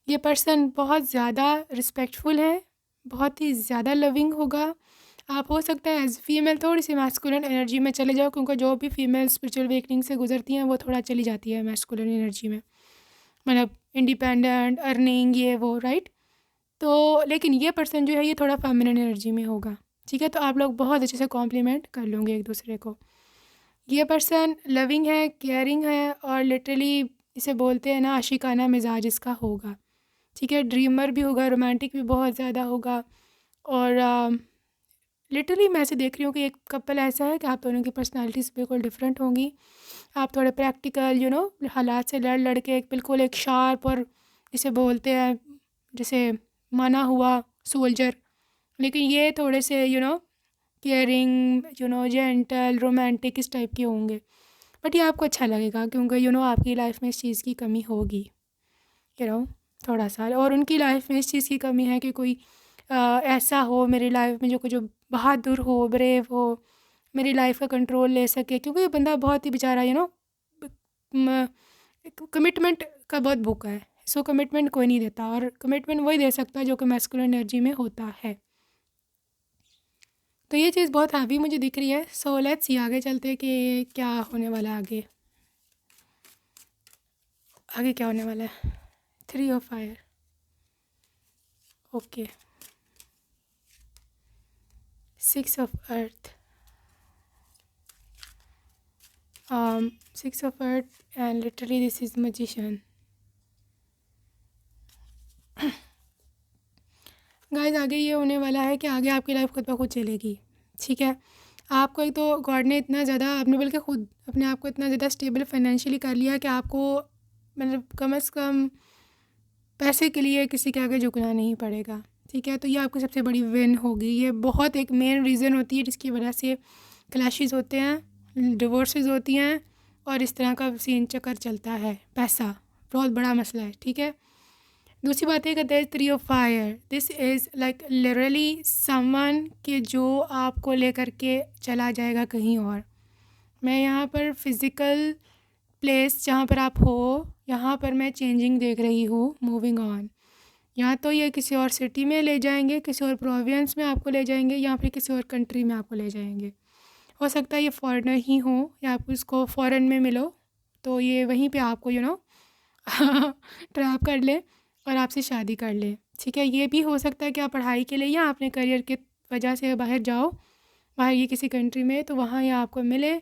ये पर्सन बहुत ज़्यादा रिस्पेक्टफुल है, बहुत ही ज़्यादा लविंग होगा। आप हो सकता है एज फीमेल थोड़ी सी मैस्कुलिन एनर्जी में चले जाओ, क्योंकि जो भी फीमेल स्पिरिचुअल अवेकनिंग से गुजरती हैं वो थोड़ा चली जाती है मैस्कुलिन एनर्जी में, मतलब इंडिपेंडेंट, अर्निंग, ये वो, राइट। तो लेकिन ये पर्सन जो है ये थोड़ा फेमिनिन एनर्जी में होगा। ठीक है, तो आप लोग बहुत अच्छे से कॉम्प्लीमेंट कर लोगे एक दूसरे को। ये पर्सन लविंग है, केयरिंग है, और लिटरली इसे बोलते हैं ना आशिकाना मिजाज इसका होगा। ठीक है, ड्रीमर भी होगा, रोमांटिक भी बहुत ज़्यादा होगा, और लिटरली मैं ऐसे देख रही हूँ कि एक कपल ऐसा है कि आप दोनों की पर्सनालिटीज़ बिल्कुल डिफरेंट होंगी। आप थोड़े प्रैक्टिकल हालात से लड़ लड़ के एक बिल्कुल एक शार्प, और जिसे बोलते हैं जैसे माना हुआ सोल्जर, लेकिन ये थोड़े से केयरिंग, जेंटल, रोमांटिक, इस टाइप के होंगे। बट ये आपको अच्छा लगेगा क्योंकि आपकी लाइफ में इस चीज़ की कमी होगी, थोड़ा सा, और उनकी लाइफ में इस चीज़ की कमी है कि कोई ऐसा हो मेरी लाइफ में जो बहादुर हो, ब्रेव हो, मेरी लाइफ का कंट्रोल ले सके, क्योंकि ये बंदा बहुत ही बेचारा कमिटमेंट का बहुत भूखा है। सो कमिटमेंट कोई नहीं देता, और कमिटमेंट वही दे सकता है जो कि मैस्कुलिन एनर्जी में होता है। तो ये चीज़ बहुत हैवी मुझे दिख रही है। सो लेट्स सी आगे चलते कि क्या होने वाला है आगे। आगे क्या होने वाला है? 3 of fire, okay. 6 of earth, 6 of earth, and literally this is magician. Guys आगे ये होने वाला है कि आगे आपकी लाइफ खुद ब खुद चलेगी, ठीक है। आपको एक तो गॉड ने इतना ज़्यादा, आपने बल्कि खुद अपने आप को इतना ज़्यादा स्टेबल फाइनेंशियली कर लिया कि आपको मतलब कम से कम पैसे के लिए किसी के आगे झुकना नहीं पड़ेगा, ठीक है। तो ये आपकी सबसे बड़ी विन होगी। ये बहुत एक मेन रीज़न होती है जिसकी वजह से क्लैशेस होते हैं, डिवोर्सेस होती हैं, और इस तरह का सीन चक्कर चलता है। पैसा बहुत बड़ा मसला है, ठीक है। दूसरी बात है कहते हैं 3 of fire, this is like literally someone के जो आपको लेकर के चला जाएगा कहीं और। मैं यहाँ पर फिज़िकल प्लेस जहाँ पर आप हो, यहाँ पर मैं चेंजिंग देख रही हूँ, मूविंग ऑन। यहाँ तो ये किसी और सिटी में ले जाएंगे, किसी और प्रोविंस में आपको ले जाएंगे, या फिर किसी और कंट्री में आपको ले जाएंगे। हो सकता है ये फॉरेनर ही हो, या आप इसको फ़ॉरेन में मिलो तो ये वहीं पे आपको ट्रैप कर ले और आपसे शादी कर ले, ठीक है। ये भी हो सकता है कि आप पढ़ाई के लिए या अपने करियर के वजह से बाहर जाओ, बाहर ये किसी कंट्री में, तो वहाँ ये आपको मिले।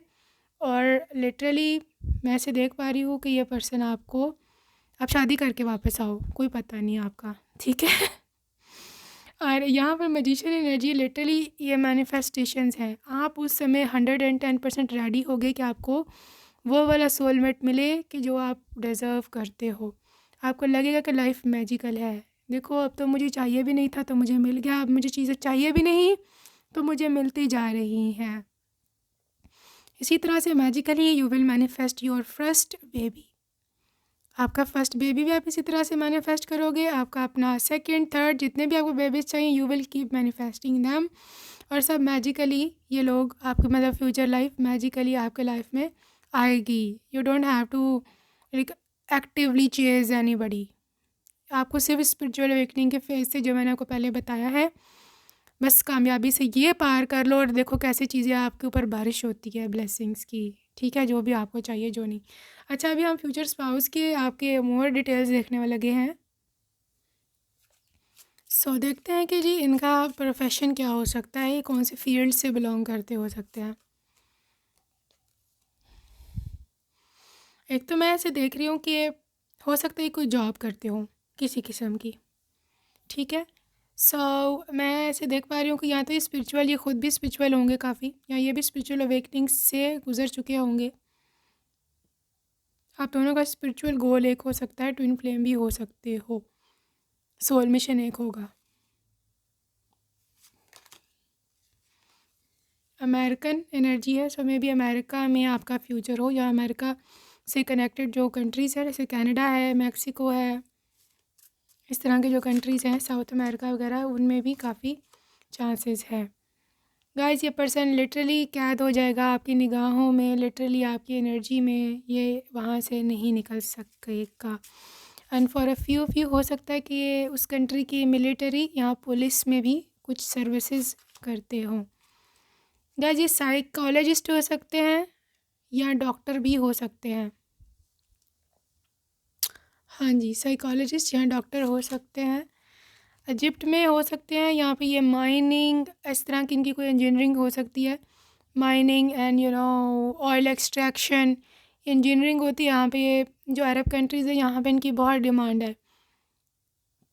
और लिटरली मैं ऐसे देख पा रही हूँ कि ये पर्सन आपको, आप शादी करके वापस आओ, कोई पता नहीं आपका, ठीक है। और यहाँ पर मैजिशियन एनर्जी लिटरली ये मैनिफेस्टेशंस हैं। आप उस समय 110% रेडी हो गए कि आपको वो वाला सोलमेट मिले कि जो आप डिज़र्व करते हो। आपको लगेगा कि लाइफ मैजिकल है। देखो अब तो मुझे चाहिए भी नहीं था तो मुझे मिल गया, अब मुझे चीज़ें चाहिए भी नहीं तो मुझे मिलती जा रही हैं। इसी तरह से magically you will manifest your first baby. आपका फर्स्ट बेबी भी आप इसी तरह से मैनिफेस्ट करोगे। आपका अपना सेकंड, थर्ड, जितने भी आपको बेबीज चाहिए, you will keep manifesting them. और सब मैजिकली ये लोग आपके मतलब फ्यूचर लाइफ मैजिकली आपके लाइफ में आएगी। You don't have to like actively chase anybody. आपको सिर्फ स्पिरिचुअल अवेकनिंग के फेज से, जो मैंने आपको पहले बताया है, बस कामयाबी से ये पार कर लो और देखो कैसे चीज़ें आपके ऊपर बारिश होती है ब्लेसिंग्स की, ठीक है, जो भी आपको चाहिए जो नहीं। अच्छा अभी हम फ्यूचर स्पाउस के आपके मोर डिटेल्स देखने वाले लगे हैं। सो देखते हैं कि जी इनका प्रोफेशन क्या हो सकता है, ये कौन से फील्ड से बिलोंग करते हो सकते हैं। एक तो मैं ऐसे देख रही हूँ कि हो सकता है कोई जॉब करते हो किसी किस्म की, ठीक है। सो मैं ऐसे देख पा रही हूँ कि या तो ये स्पिरिचुअल, ये खुद भी स्पिरिचुअल होंगे काफ़ी, या ये भी स्पिरिचुअल अवेकनिंग से गुजर चुके होंगे। आप दोनों का स्पिरिचुअल गोल एक हो सकता है, ट्विन फ्लेम भी हो सकते हो, सोल मिशन एक होगा। अमेरिकन एनर्जी है, सो मे बी अमेरिका में आपका फ्यूचर हो, या अमेरिका से कनेक्टेड जो कंट्रीज़ है जैसे कनाडा है, मैक्सिको है, इस तरह के जो कंट्रीज़ हैं साउथ अमेरिका वगैरह, उनमें भी काफ़ी चांसेस है। गाइस ये पर्सन लिटरली कैद हो जाएगा आपकी निगाहों में, लिटरली आपकी एनर्जी में, ये वहाँ से नहीं निकल सकेगा। एंड फॉर अ फ्यू हो सकता है कि ये उस कंट्री की मिलिट्री या पुलिस में भी कुछ सर्विसेज करते हों। गाइस ये साइकोलॉजिस्ट हो सकते हैं या डॉक्टर भी हो सकते हैं। हाँ जी, साइकोलॉजिस्ट या डॉक्टर हो सकते हैं। इजिप्ट में हो सकते हैं, यहाँ पे ये माइनिंग, इस तरह की इनकी कोई इंजीनियरिंग हो सकती है। Mining and oil extraction engineering होती है यहाँ पे। ये जो अरब कंट्रीज़ है यहाँ पे इनकी बहुत डिमांड है,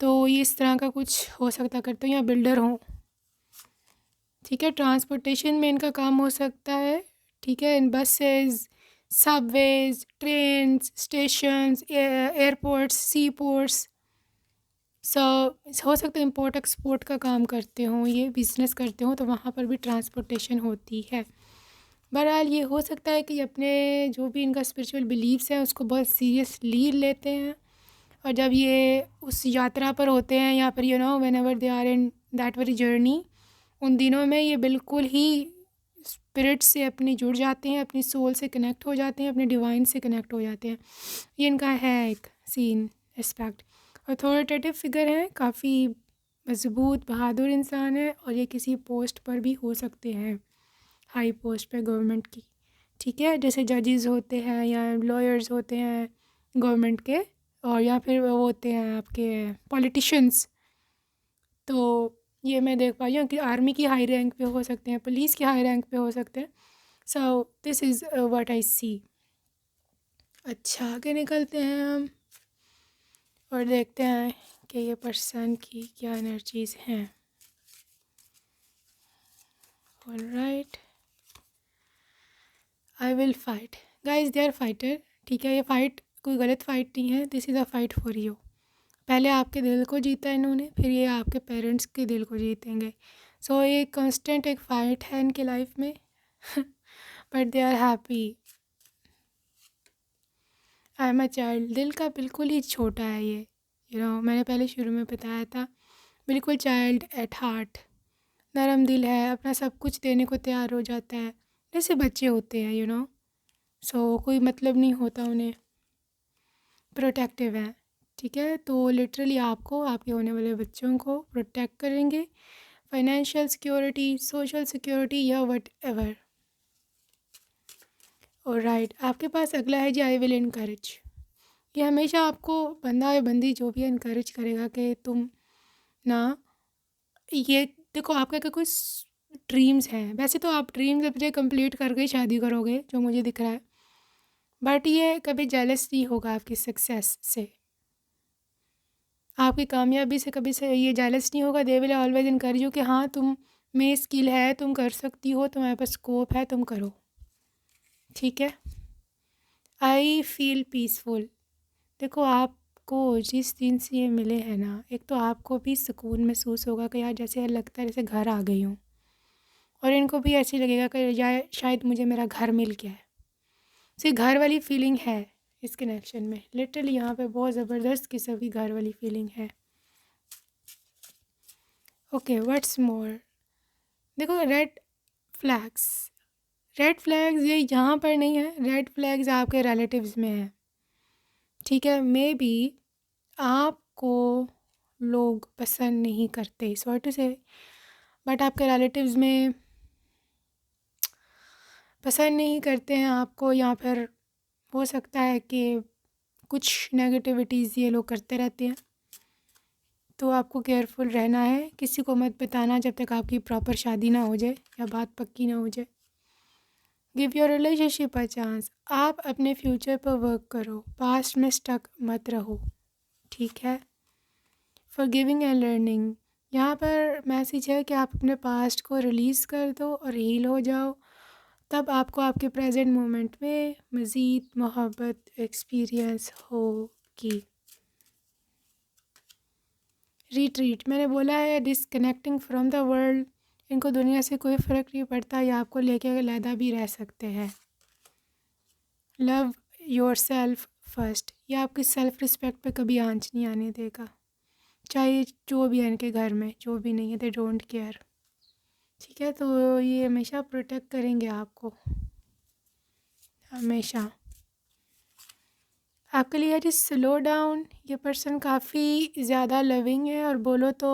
तो ये इस तरह का कुछ हो सकता करते हो, या बिल्डर हों, ठीक है। ट्रांसपोर्टेशन में इनका काम हो सकता है, ठीक है। In buses, subways, trains, stations, airports, sea ports, हो सकता है इंपोर्ट एक्सपोर्ट का काम करते हों, ये बिज़नेस करते हों, तो वहाँ पर भी ट्रांसपोर्टेशन होती है। बहरहाल ये हो सकता है कि अपने जो भी इनका स्पिरिचुअल बिलीव्स हैं उसको बहुत सीरियसली लेते हैं, और जब ये उस यात्रा पर होते हैं या फिर whenever they are in that very journey, उन दिनों में ये बिल्कुल ही स्पिरिट से अपनी जुड़ जाते हैं, अपनी सोल से कनेक्ट हो जाते हैं, अपने डिवाइन से कनेक्ट हो जाते हैं। ये इनका है एक सीन एस्पेक्ट। अथॉरिटेटिव फिगर हैं, काफ़ी मजबूत बहादुर इंसान है, और ये किसी पोस्ट पर भी हो सकते हैं, हाई पोस्ट पे गवर्नमेंट की, ठीक है, जैसे जजेस होते हैं या लॉयर्स होते हैं गवर्नमेंट के, और या फिर वो होते हैं आपके पॉलिटिशियंस। तो ये मैं देख पाई हूँ कि आर्मी की हाई रैंक पे हो सकते हैं, पुलिस की हाई रैंक पे हो सकते हैं। So this is what I see. अच्छा, आगे निकलते हैं हम और देखते हैं कि ये पर्सन की क्या एनर्जीज़ हैं। Alright, I will fight. Guys they are fighter, ठीक है, ये फ़ाइट कोई गलत फ़ाइट नहीं है, this is a fight for you. पहले आपके दिल को जीता इन्होंने, फिर ये आपके पेरेंट्स के दिल को जीतेंगे। सो ये कांस्टेंट एक फ़ाइट है इनके लाइफ में but they are happy. I am a child, दिल का बिल्कुल ही छोटा है ये, मैंने पहले शुरू में बताया था, बिल्कुल चाइल्ड एट हार्ट, नरम दिल है, अपना सब कुछ देने को तैयार हो जाता है, जैसे बच्चे होते हैं, सो कोई मतलब नहीं होता उन्हें, प्रोटेक्टिव है, ठीक है। तो लिटरली आपको, आपके होने वाले बच्चों को प्रोटेक्ट करेंगे, फाइनेंशियल सिक्योरिटी, सोशल सिक्योरिटी या वट एवर। और राइट, आपके पास अगला है जी, आई विल इनकरेज। ये हमेशा आपको बंदा या बंदी जो भी इनकरेज करेगा कि तुम ना, ये देखो आपका क्या कुछ ड्रीम्स हैं, वैसे तो आप ड्रीम्स अपने कंप्लीट करके ही शादी करोगे जो मुझे दिख रहा है, बट ये कभी जेलस नहीं होगा आपकी सक्सेस से, आपकी कामयाबी से कभी से ये जेलस नहीं होगा। They will always encourage you कि हाँ तुम में स्किल है, तुम कर सकती हो, तुम्हारे पास स्कोप है, तुम करो, ठीक है। आई फील पीसफुल, देखो आपको जिस दिन से ये मिले हैं ना, एक तो आपको भी सुकून महसूस होगा कि यार जैसे लगता है जैसे घर आ गई हूँ, और इनको भी ऐसे लगेगा कि यार शायद मुझे मेरा घर मिल गया है। से घर वाली फीलिंग है इस कनेक्शन में, लिटरली यहाँ पे बहुत ज़बरदस्त किस्म की घर वाली फीलिंग है। ओके, व्हाट्स मोर, देखो रेड फ्लैग्स, रेड फ्लैग्स ये यहाँ पर नहीं है, रेड फ्लैग्स आपके रिलेटिव्स में है, ठीक है। मे बी आपको लोग पसंद नहीं करते, सॉरी टू से, बट आपके रिलेटिव्स में पसंद नहीं करते हैं आपको, या फिर हो सकता है कि कुछ नेगेटिविटीज़ ये लोग करते रहते हैं, तो आपको केयरफुल रहना है, किसी को मत बताना जब तक आपकी प्रॉपर शादी ना हो जाए या बात पक्की ना हो जाए। Give your relationship a chance, आप अपने फ्यूचर पर वर्क करो, पास्ट में स्टक मत रहो, ठीक है। फॉर गिविंग एंड लर्निंग, यहाँ पर मैसेज है कि आप अपने पास्ट को रिलीज़ कर दो और हील हो जाओ, तब आपको आपके प्रेजेंट मोमेंट में मज़ीद मोहब्बत एक्सपीरियंस होगी। रिट्रीट, मैंने बोला है डिसकनेक्टिंग फ्रॉम द वर्ल्ड, इनको दुनिया से कोई फ़र्क नहीं पड़ता, या आपको लेके अलहदा भी रह सकते हैं। लव योर सेल्फ फर्स्ट, ये आपकी सेल्फ़ रिस्पेक्ट पे कभी आंच नहीं आने देगा, चाहे जो भी है इनके घर में, जो भी नहीं है, दे डोंट केयर, ठीक है। तो ये हमेशा प्रोटेक्ट करेंगे आपको, हमेशा आपके लिए। जी स्लो डाउन, ये पर्सन काफ़ी ज़्यादा लविंग है, और बोलो तो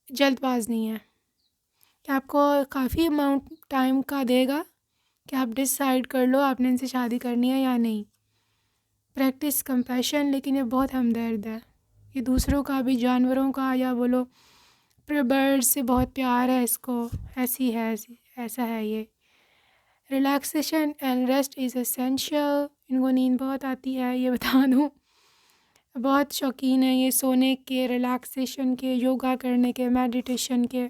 जल्दबाज नहीं है, कि आपको काफ़ी अमाउंट टाइम का देगा कि आप डिसाइड कर लो आपने इनसे शादी करनी है या नहीं। प्रैक्टिस कंपैशन, लेकिन ये बहुत हमदर्द है, ये दूसरों का भी, जानवरों का, या बोलो बर्ड से बहुत प्यार है इसको, ऐसी है, ऐसा है ये। Relaxation and rest is essential, इनको नींद बहुत आती है, ये बता दूँ, बहुत शौकीन है ये सोने के, रिलैक्सेशन के, योगा करने के, मेडिटेशन के।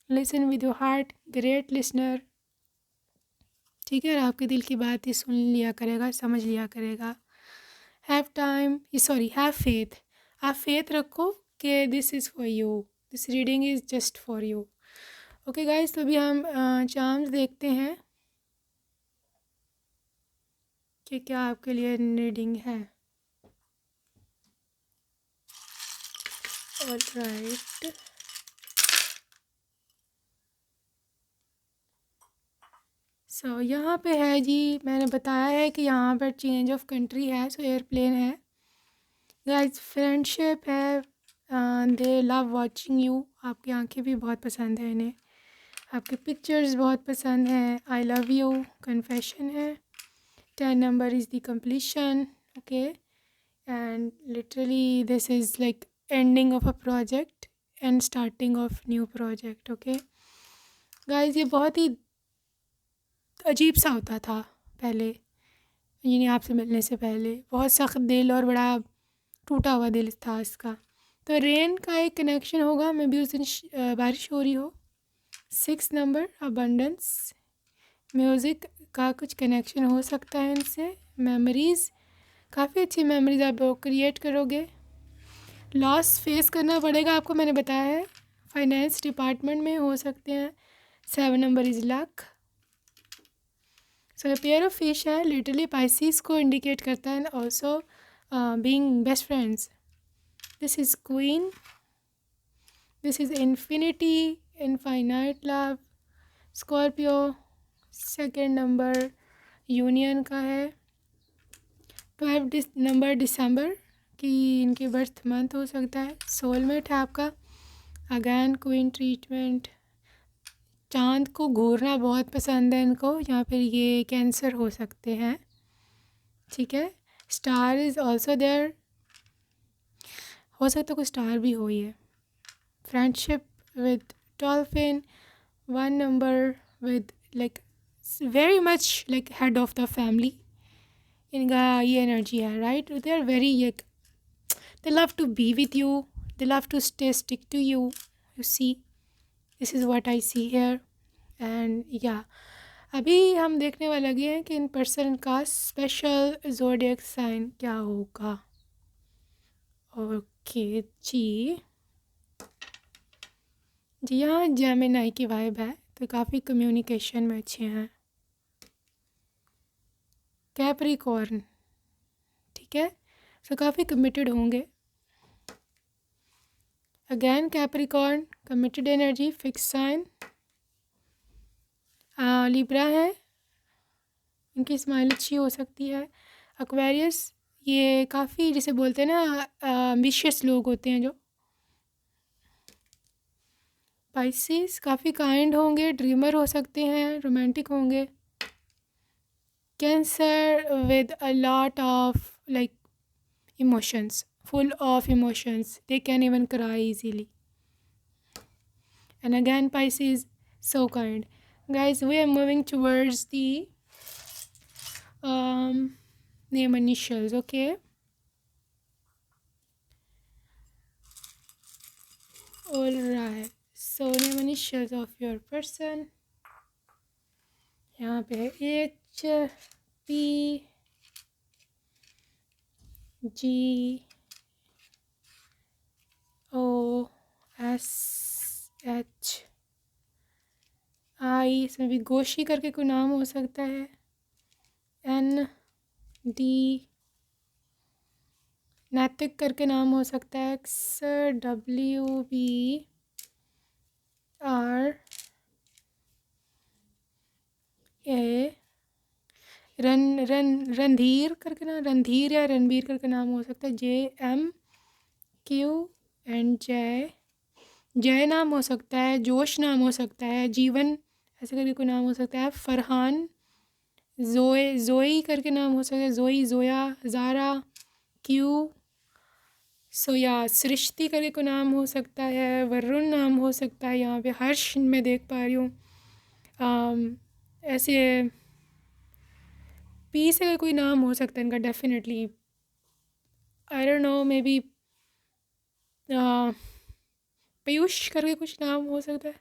Listen with your heart, great listener, ठीक है, और आपके दिल की बात ही सुन लिया करेगा, समझ लिया करेगा। Have time, sorry have faith, आप फेथ रखो कि this is for you, this reading is just for you. Okay guys, तो अभी हम चार्म्स देखते हैं कि क्या आपके लिए रीडिंग है। ऑल राइट, सो यहाँ पे है जी, मैंने बताया है कि यहाँ पर चेंज ऑफ कंट्री है, सो एयरप्लेन है। गाइस फ्रेंडशिप है, दे लव वॉचिंग यू, आपकी आंखें भी बहुत पसंद है इन्हें, आपके पिक्चर्स बहुत पसंद हैं। आई लव यू कन्फेशन है। 10 number is the completion, okay, and literally this is like ending of a project and starting of new project, okay guys। ये बहुत ही अजीब सा होता था पहले, यानी आपसे मिलने से पहले बहुत सख्त दिल और बड़ा टूटा हुआ दिल था इसका। तो रेन का एक कनेक्शन होगा, मे बी उस दिन बारिश हो रही हो। 6 नंबर अबंडेंस, म्यूज़िक का कुछ कनेक्शन हो सकता है इनसे। मेमोरीज़, काफ़ी अच्छी मेमोरीज आप क्रिएट करोगे। लॉस फेस करना पड़ेगा आपको, मैंने बताया है, फाइनेंस डिपार्टमेंट में हो सकते हैं। 7 number is luck. So pair of fish है, लिटरली पाइसिस को इंडिकेट करता है, also being best friends. This is queen, this is infinity, infinite love. Scorpio, 2nd number union का है। 12 नंबर दिसंबर की इनकी बर्थ मंथ हो सकता है। सोलमेट है आपका, अगैन क्वीन ट्रीटमेंट। चांद को घूरना बहुत पसंद है इनको, या फिर ये कैंसर हो सकते हैं, ठीक है। स्टार इज़ ऑल्सो देयर, हो सकता है कोई स्टार भी हो ये। Friendship with dolphin, 1 number with like very much like head of the family, इनका ये एनर्जी है, right. They are very they love to be with you, they love to stick to you, you see, this is what I see here. And या अभी हम देखने वाले लगे हैं कि इन पर्सन का स्पेशल ज़ोडिएक साइन क्या होगा। ओके जी, जी हाँ, जेमिनी की वाइब है, तो काफ़ी कम्युनिकेशन में अच्छे हैं। कैप्रिकॉर्न, ठीक है, सो काफ़ी कमिटेड होंगे। Again Capricorn, committed energy, fix sign. Libra है, इनकी स्माइल अच्छी हो सकती है। एक्वेरियस, ये काफ़ी जिसे बोलते हैं ना एम्बिशियस लोग होते हैं जो। पाइसिस, काफ़ी काइंड होंगे, ड्रीमर हो सकते हैं, रोमांटिक होंगे। Cancer with a lot of like emotions, full of emotions, they can even cry easily. And again Pisces, so kind. Guys, we are moving towards the name initials, okay? All right, so name initials of your person, यहाँ पे है H, P, G, O, S, H, I, इसमें भी गोशी करके कोई नाम हो सकता है। N, D, नैतिक करके नाम हो सकता है। X, W, B, R, A, Randhir करके नाम, रणधीर या रणबीर करके नाम हो सकता है। J, M, Q एंड जय नाम हो सकता है। जोश नाम हो सकता है। जीवन ऐसे करके कोई नाम हो सकता है। फरहान, जोई करके नाम हो सकता है। जोई, जोया, ज़ारा, क्यू, सोया, सृष्टि करके कोई नाम हो सकता है। वरुण नाम हो सकता है। यहाँ पे हर्ष मैं देख पा रही हूँ। ऐसे पी से कोई नाम हो सकता है इनका definitely. I don't know, may be Piyush करके कुछ नाम हो सकता है,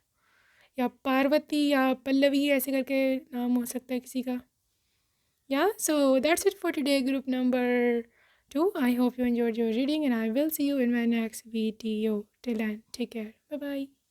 या पार्वती या पल्लवी ऐसे करके नाम हो सकता है किसी का। Yeah, so that's it for today, group number 2. I hope you enjoyed your reading, and I will see you in my next video. Till then, take care. Bye bye.